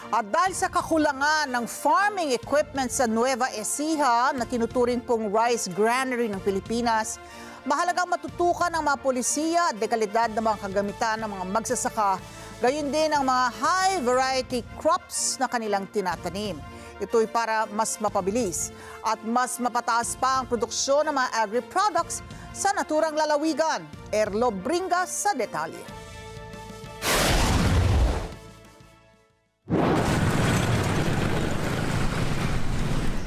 At dahil sa kakulangan ng farming equipment sa Nueva Ecija na tinuturing pong rice granary ng Pilipinas, mahalagang matutukan ng mga polisiya at dekalidad ng mga kagamitan ng mga magsasaka, gayon din ang mga high variety crops na kanilang tinatanim. Ito'y para mas mapabilis at mas mapataas pa ang produksyon ng mga agri-products sa naturang lalawigan. Erlo Bringas sa detalye.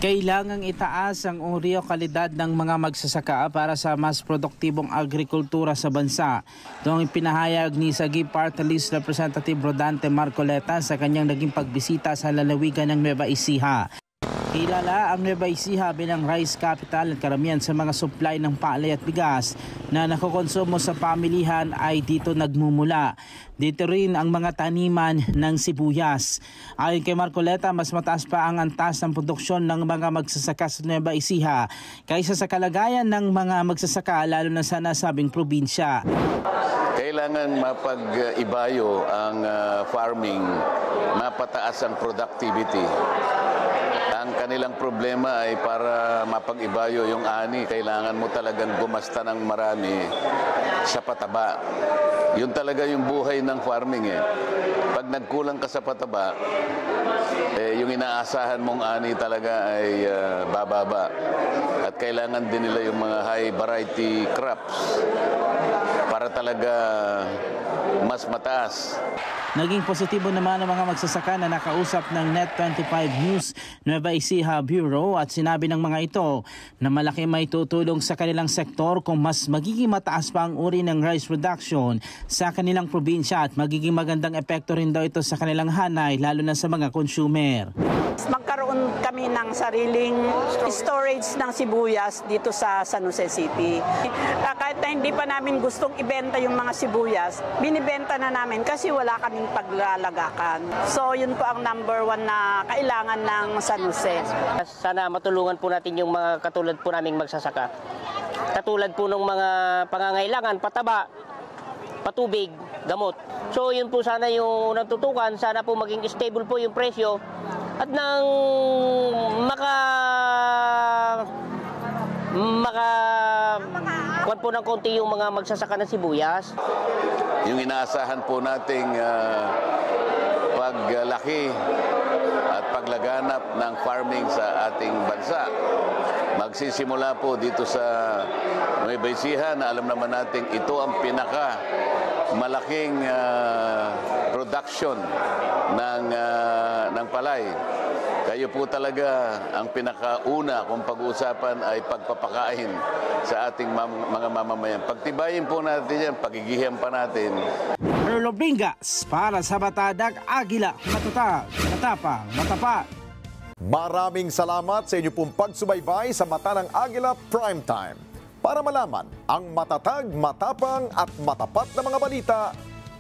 Kailangang itaas ang uri o kalidad ng mga magsasaka para sa mas produktibong agrikultura sa bansa. Ito ang ipinahayag ni Sagip Party List Representative Rodante Marcoleta sa kanyang naging pagbisita sa lalawigan ng Nueva Ecija. Kilala ang Nueva Ecija bilang rice capital at karamihan sa mga supply ng palay at bigas na nakokonsumo sa pamilihan ay dito nagmumula. Dito rin ang mga taniman ng sibuyas. Ayon kay Marcoleta, mas mataas pa ang antas ng produksyon ng mga magsasaka sa Nueva Ecija kaysa sa kalagayan ng mga magsasaka lalo na sa nasabing probinsya. Kailangan mapag-ibayo ang farming, mapataas ang productivity. Ang kanilang problema ay para mapag-ibayo yung ani, kailangan mo talagang gumasta ng marami sa pataba. Yun talaga yung buhay ng farming eh. Pag nagkulang ka sa pataba, yung inaasahan mong ani talaga ay bababa. At kailangan din nila yung mga high variety crops para talaga mas mataas. Naging positibo naman ang mga magsasaka na nakausap ng Net25 News Nueva Ecija Bureau at sinabi ng mga ito na malaki may tutulong sa kanilang sektor kung mas magiging mataas pa ang uri ng rice production sa kanilang probinsya at magiging magandang epekto rin daw ito sa kanilang hanay lalo na sa mga consumer. Magkaroon kami ng sariling storage ng sibuyas dito sa San Jose City. Kahit na hindi pa namin gustong ibenta yung mga sibuyas, binibenta na namin kasi wala kaming paglalagakan. So yun po ang number one na kailangan ng San Jose. Sana matulungan po natin yung mga katulad po naming magsasaka. Katulad po ng mga pangangailangan, pataba, patubig, gamot. So yun po sana yung natutukan, sana po maging stable po yung presyo at nang kuwan po ng konti yung mga magsasaka ng sibuyas. Yung inaasahan po nating paglaki at paglaganap ng farming sa ating bansa, magsisimula po dito sa Nueva Ecija na alam naman natin ito ang pinaka malaking production ng palay. Kayo po talaga ang pinakauna kung pag-uusapan ay pagpapakain sa ating mga mamamayan. Pagtibayin po natin yan, pagigihan pa natin. Erlo Bringas para sa Batadag Agila, matatag, matapang, matapat. Maraming salamat sa inyo pong pagsubaybay sa Mata ng Agila Primetime. Para malaman ang matatag, matapang at matapat na mga balita,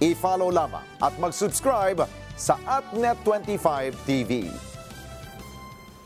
i-follow lamang at mag-subscribe sa @Net25 TV.